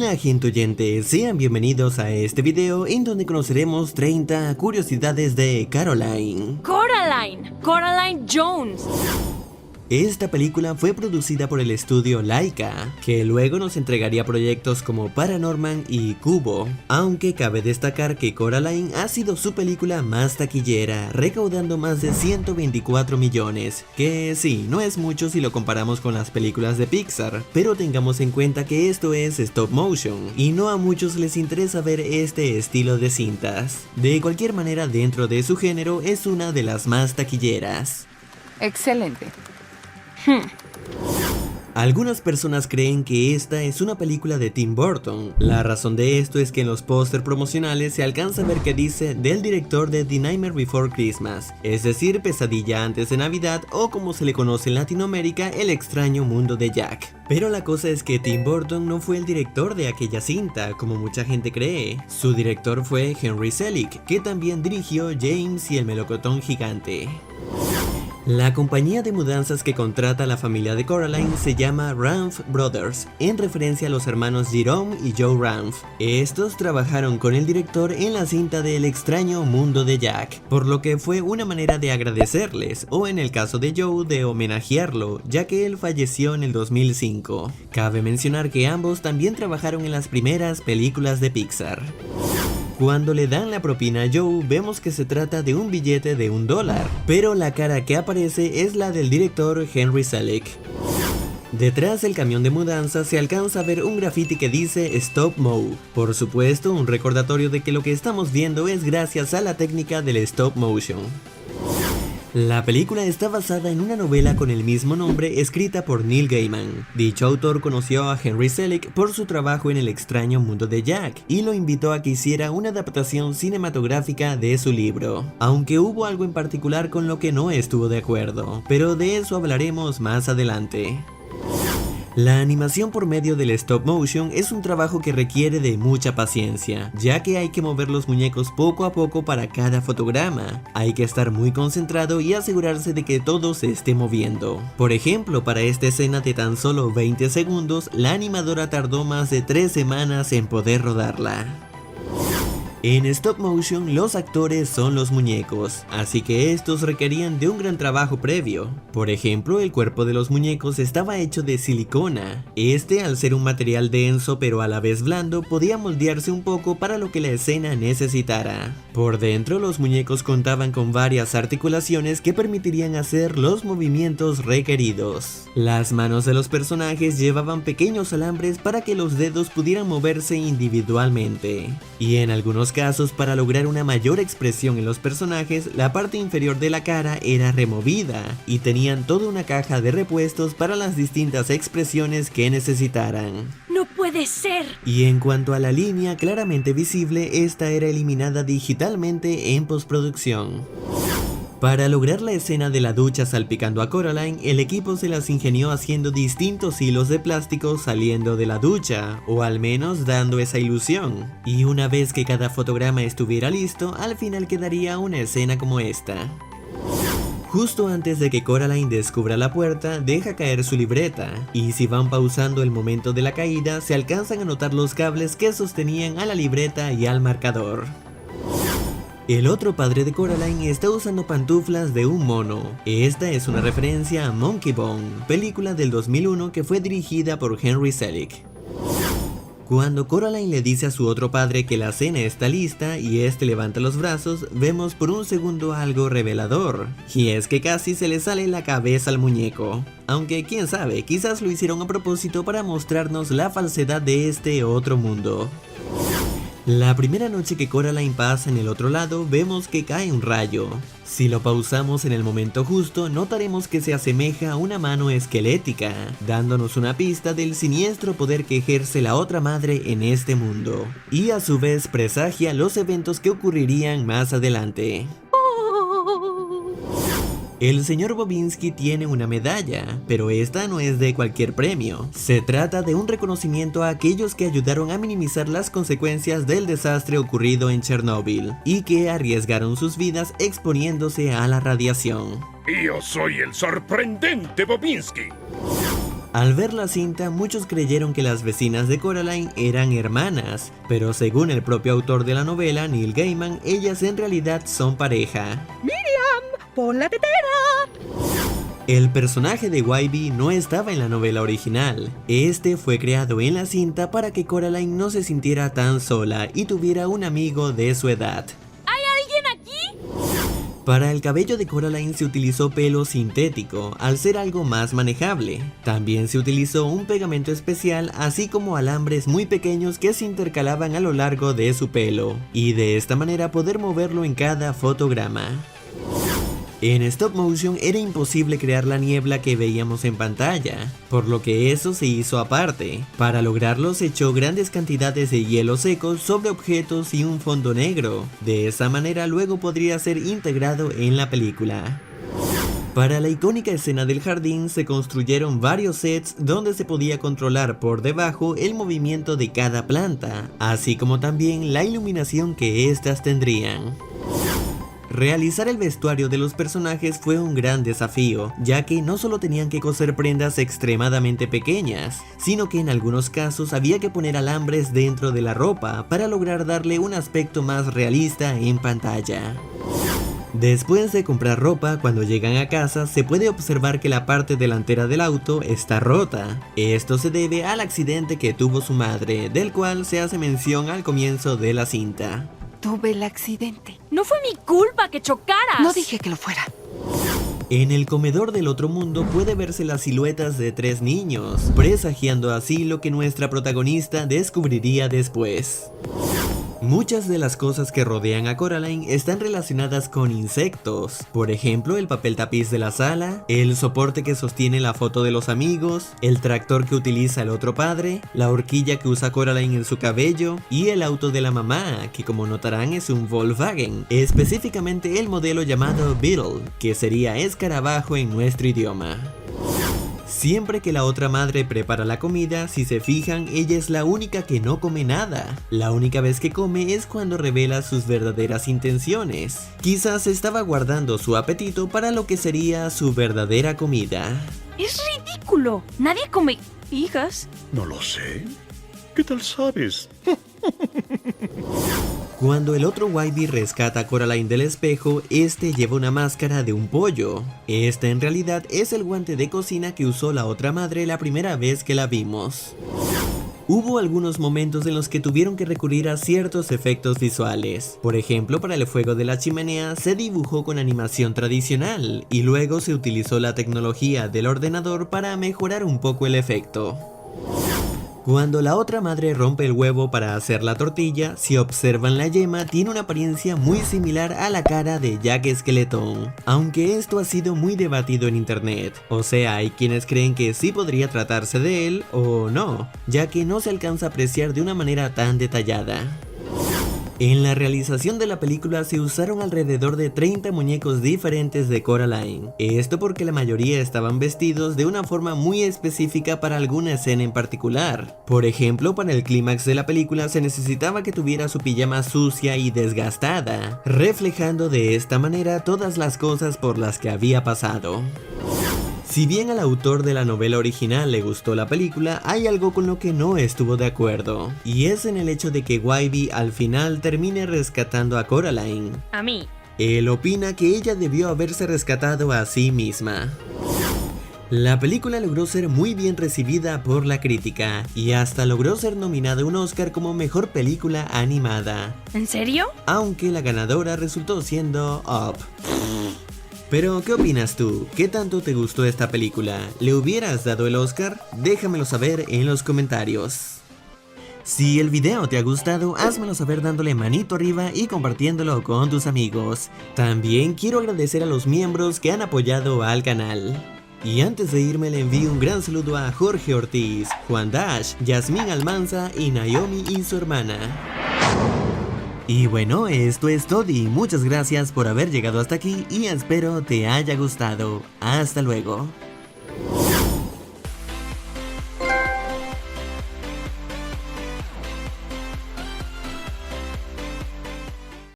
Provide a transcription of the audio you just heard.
Hola gente oyente, sean bienvenidos a este video en donde conoceremos 30 curiosidades de Coraline. Coraline Jones. Esta película fue producida por el estudio Laika, que luego nos entregaría proyectos como Paranorman y Kubo, aunque cabe destacar que Coraline ha sido su película más taquillera, recaudando más de 124 millones, que sí, no es mucho si lo comparamos con las películas de Pixar, pero tengamos en cuenta que esto es stop motion, y no a muchos les interesa ver este estilo de cintas. De cualquier manera, dentro de su género, es una de las más taquilleras. Excelente. Algunas personas creen que esta es una película de Tim Burton. La razón de esto es que en los póster promocionales se alcanza a ver que dice del director de The Nightmare Before Christmas, es decir, Pesadilla antes de Navidad, o como se le conoce en Latinoamérica, El extraño mundo de Jack. Pero la cosa es que Tim Burton no fue el director de aquella cinta, como mucha gente cree. Su director fue Henry Selick, que también dirigió James y el melocotón gigante. La compañía de mudanzas que contrata a la familia de Coraline se llama Ranft Brothers, en referencia a los hermanos Jerome y Joe Ranft. Estos trabajaron con el director en la cinta de El extraño mundo de Jack, por lo que fue una manera de agradecerles, o en el caso de Joe, de homenajearlo, ya que él falleció en el 2005. Cabe mencionar que ambos también trabajaron en las primeras películas de Pixar. Cuando le dan la propina a Joe, vemos que se trata de un billete de $1, pero la cara que aparece es la del director Henry Selick. Detrás del camión de mudanza se alcanza a ver un graffiti que dice Stop Mo. Por supuesto, un recordatorio de que lo que estamos viendo es gracias a la técnica del stop motion. La película está basada en una novela con el mismo nombre escrita por Neil Gaiman. Dicho autor conoció a Henry Selick por su trabajo en El extraño mundo de Jack y lo invitó a que hiciera una adaptación cinematográfica de su libro, aunque hubo algo en particular con lo que no estuvo de acuerdo, pero de eso hablaremos más adelante. La animación por medio del stop motion es un trabajo que requiere de mucha paciencia, ya que hay que mover los muñecos poco a poco para cada fotograma. Hay que estar muy concentrado y asegurarse de que todo se esté moviendo. Por ejemplo, para esta escena de tan solo 20 segundos, la animadora tardó más de 3 semanas en poder rodarla. En stop motion los actores son los muñecos, así que estos requerían de un gran trabajo previo. Por ejemplo, el cuerpo de los muñecos estaba hecho de silicona. Este, al ser un material denso pero a la vez blando, podía moldearse un poco para lo que la escena necesitara. Por dentro, los muñecos contaban con varias articulaciones que permitirían hacer los movimientos requeridos. Las manos de los personajes llevaban pequeños alambres para que los dedos pudieran moverse individualmente. Y en algunos casos, para lograr una mayor expresión en los personajes, la parte inferior de la cara era removida y tenían toda una caja de repuestos para las distintas expresiones que necesitaran. ¡No puede ser! Y en cuanto a la línea claramente visible, esta era eliminada digitalmente en postproducción. Para lograr la escena de la ducha salpicando a Coraline, el equipo se las ingenió haciendo distintos hilos de plástico saliendo de la ducha, o al menos dando esa ilusión. Y una vez que cada fotograma estuviera listo, al final quedaría una escena como esta. Justo antes de que Coraline descubra la puerta, deja caer su libreta, y si van pausando el momento de la caída, se alcanzan a notar los cables que sostenían a la libreta y al marcador. El otro padre de Coraline está usando pantuflas de un mono. Esta es una referencia a Monkey Bone, película del 2001 que fue dirigida por Henry Selick. Cuando Coraline le dice a su otro padre que la cena está lista y este levanta los brazos, vemos por un segundo algo revelador, y es que casi se le sale la cabeza al muñeco. Aunque quién sabe, quizás lo hicieron a propósito para mostrarnos la falsedad de este otro mundo. La primera noche que Coraline pasa en el otro lado, vemos que cae un rayo. Si lo pausamos en el momento justo, notaremos que se asemeja a una mano esquelética, dándonos una pista del siniestro poder que ejerce la otra madre en este mundo, y a su vez presagia los eventos que ocurrirían más adelante. El señor Bobinsky tiene una medalla, pero esta no es de cualquier premio. Se trata de un reconocimiento a aquellos que ayudaron a minimizar las consecuencias del desastre ocurrido en Chernóbil y que arriesgaron sus vidas exponiéndose a la radiación. Yo soy el sorprendente Bobinsky. Al ver la cinta, muchos creyeron que las vecinas de Coraline eran hermanas, pero según el propio autor de la novela, Neil Gaiman, ellas en realidad son pareja. ¡Miriam! ¡Pon la tetera! El personaje de Wybie no estaba en la novela original. Este fue creado en la cinta para que Coraline no se sintiera tan sola y tuviera un amigo de su edad. ¿Hay alguien aquí? Para el cabello de Coraline se utilizó pelo sintético, al ser algo más manejable. También se utilizó un pegamento especial, así como alambres muy pequeños que se intercalaban a lo largo de su pelo, y de esta manera poder moverlo en cada fotograma. En stop motion era imposible crear la niebla que veíamos en pantalla, por lo que eso se hizo aparte. Para lograrlo se echó grandes cantidades de hielo seco sobre objetos y un fondo negro. De esa manera luego podría ser integrado en la película. Para la icónica escena del jardín se construyeron varios sets donde se podía controlar por debajo el movimiento de cada planta, así como también la iluminación que éstas tendrían. Realizar el vestuario de los personajes fue un gran desafío, ya que no solo tenían que coser prendas extremadamente pequeñas, sino que en algunos casos había que poner alambres dentro de la ropa para lograr darle un aspecto más realista en pantalla. Después de comprar ropa, cuando llegan a casa se puede observar que la parte delantera del auto está rota. Esto se debe al accidente que tuvo su madre, del cual se hace mención al comienzo de la cinta. Tuve el accidente. No fue mi culpa que chocaras. No dije que lo fuera. En el comedor del otro mundo puede verse las siluetas de 3 niños, presagiando así lo que nuestra protagonista descubriría después. Muchas de las cosas que rodean a Coraline están relacionadas con insectos, por ejemplo el papel tapiz de la sala, el soporte que sostiene la foto de los amigos, el tractor que utiliza el otro padre, la horquilla que usa Coraline en su cabello y el auto de la mamá, que como notarán es un Volkswagen, específicamente el modelo llamado Beetle, que sería escarabajo en nuestro idioma. Siempre que la otra madre prepara la comida, si se fijan, ella es la única que no come nada. La única vez que come es cuando revela sus verdaderas intenciones. Quizás estaba guardando su apetito para lo que sería su verdadera comida. Es ridículo. Nadie come hijas. No lo sé. ¿Qué tal sabes? Cuando el otro Wybie rescata a Coraline del espejo, este lleva una máscara de un pollo. Esta en realidad es el guante de cocina que usó la otra madre la primera vez que la vimos. Hubo algunos momentos en los que tuvieron que recurrir a ciertos efectos visuales. Por ejemplo, para el fuego de la chimenea se dibujó con animación tradicional y luego se utilizó la tecnología del ordenador para mejorar un poco el efecto. Cuando la otra madre rompe el huevo para hacer la tortilla, si observan la yema tiene una apariencia muy similar a la cara de Jack Skeleton, aunque esto ha sido muy debatido en internet, o sea hay quienes creen que sí podría tratarse de él o no, ya que no se alcanza a apreciar de una manera tan detallada. En la realización de la película se usaron alrededor de 30 muñecos diferentes de Coraline, esto porque la mayoría estaban vestidos de una forma muy específica para alguna escena en particular. Por ejemplo, para el clímax de la película se necesitaba que tuviera su pijama sucia y desgastada, reflejando de esta manera todas las cosas por las que había pasado. Si bien al autor de la novela original le gustó la película, hay algo con lo que no estuvo de acuerdo, y es en el hecho de que Wybie al final termine rescatando a Coraline. A mí. Él opina que ella debió haberse rescatado a sí misma. La película logró ser muy bien recibida por la crítica, y hasta logró ser nominada a un Oscar como mejor película animada. ¿En serio? Aunque la ganadora resultó siendo Up. Pero, ¿qué opinas tú? ¿Qué tanto te gustó esta película? ¿Le hubieras dado el Oscar? Déjamelo saber en los comentarios. Si el video te ha gustado, házmelo saber dándole manito arriba y compartiéndolo con tus amigos. También quiero agradecer a los miembros que han apoyado al canal. Y antes de irme le envío un gran saludo a Jorge Ortiz, Juan Dash, Yasmín Almanza y Naomi y su hermana. Y bueno, esto es todo y muchas gracias por haber llegado hasta aquí y espero te haya gustado. Hasta luego.